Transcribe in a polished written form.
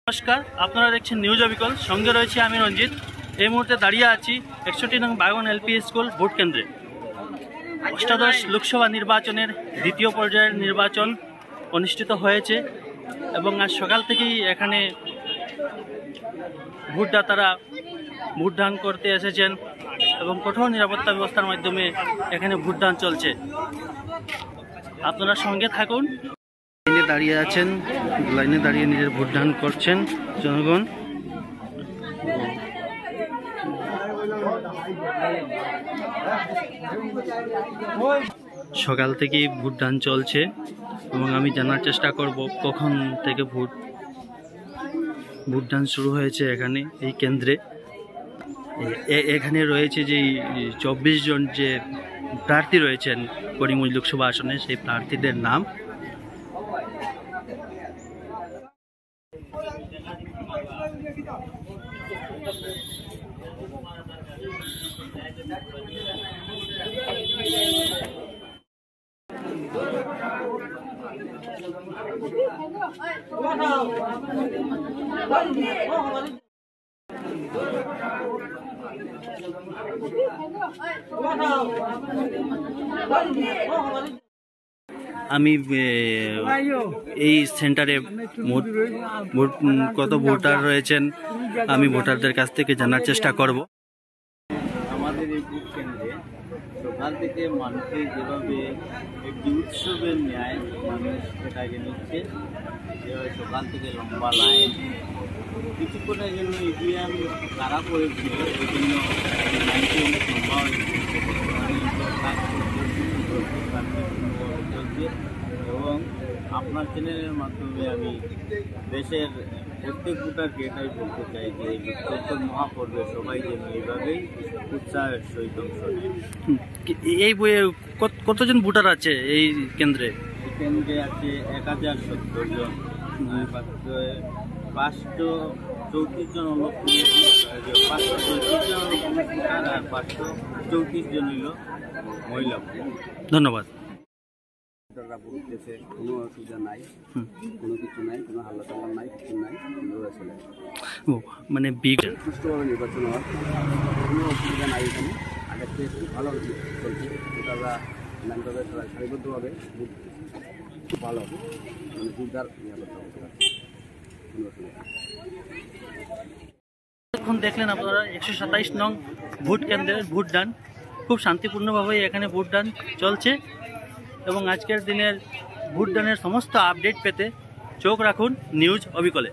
নমস্কার, আপনারা দেখছেন নিউজ অবিকল। সঙ্গে রয়েছে আমি রঞ্জিত। এই মুহূর্তে দাঁড়িয়ে আছি 61 নং বাগন এলপি স্কুল ভোট কেন্দ্রে। অষ্টাদশ লোকসভা নির্বাচনের দ্বিতীয় পর্যায়ের নির্বাচন অনুষ্ঠিত হয়েছে এবং আজ সকাল থেকেই এখানে ভোটদাতারা ভোটদান করতে এসেছেন এবং কঠোর নিরাপত্তা ব্যবস্থার মাধ্যমে এখানে ভোটদান চলছে। আপনারা সঙ্গে থাকুন। লাইনে দাঁড়িয়ে আছেন, লাইনে দাঁড়িয়ে নিজের ভোটদান করছেন জনগণ। সকাল থেকেই ভোটদান চলছে এবং আমি জানার চেষ্টা করব কখন থেকে ভোটদান শুরু হয়েছে এখানে এই কেন্দ্রে। এখানে রয়েছে যে 24 জন যে প্রার্থী রয়েছেন করিমগঞ্জ লোকসভা আসনে, সেই প্রার্থীদের নাম। আমি এই সেন্টারে কত ভোটার রয়েছেন আমি ভোটারদের কাছ থেকে জানার চেষ্টা করব। আমাদের এই ভোট কেন্দ্রে সকাল থেকে মানুষের যেভাবে একটি উৎসবের ন্যায় মানুষ সেটাকে নিচ্ছে, যেভাবে সকাল থেকে লম্বা লাইন, কিছুক্ষণের জন্য ইভিএম কারা করেছিল বিভিন্ন লাইনটি অনেক লম্বা হয়েছে, চলছে। এবং আপনার চ্যানেলের মাধ্যমে আমি দেশের প্রত্যেক ভোটারকে এটাই বলতে চাই যে এই লোকতন্ত্র মহাপর্বে সবাই যেন এইভাবেই উৎসাহের সহিত অংশ নেয়। এই বইয়ে কতজন ভোটার আছে এই কেন্দ্রে? এই কেন্দ্রে আছে 1070 জন, 534 জন হল 534 জন হল ভোটার আর 534 জন হল মহিলা। ধন্যবাদ। ভোটাররা বলতেছে কোনো অসুবিধা নাই, কোনো কিছু নাই, কোনো হাল্লা চাল্লা নাই, কিছু নাই, সুন্দর চলে। মানে সুষ্ঠুভাবে নির্বাচন হওয়ার কোনো অসুবিধা নাই। এখানে আগের থেকে খুব ভালো চলছে। ভোটাররা লাইনভাবে সারিবদ্ধভাবে ভোট খুব ভালো, মানে জোরদার নিরাপত্তা অবস্থা। এখন দেখলেন আপনারা 127 নং ভোট কেন্দ্রের ভোটদান খুব শান্তিপূর্ণভাবে এখানে ভোটদান চলছে এবং আজকের দিনের ভোটদানের সমস্ত আপডেট পেতে চোখ রাখুন নিউজ অবিকলে।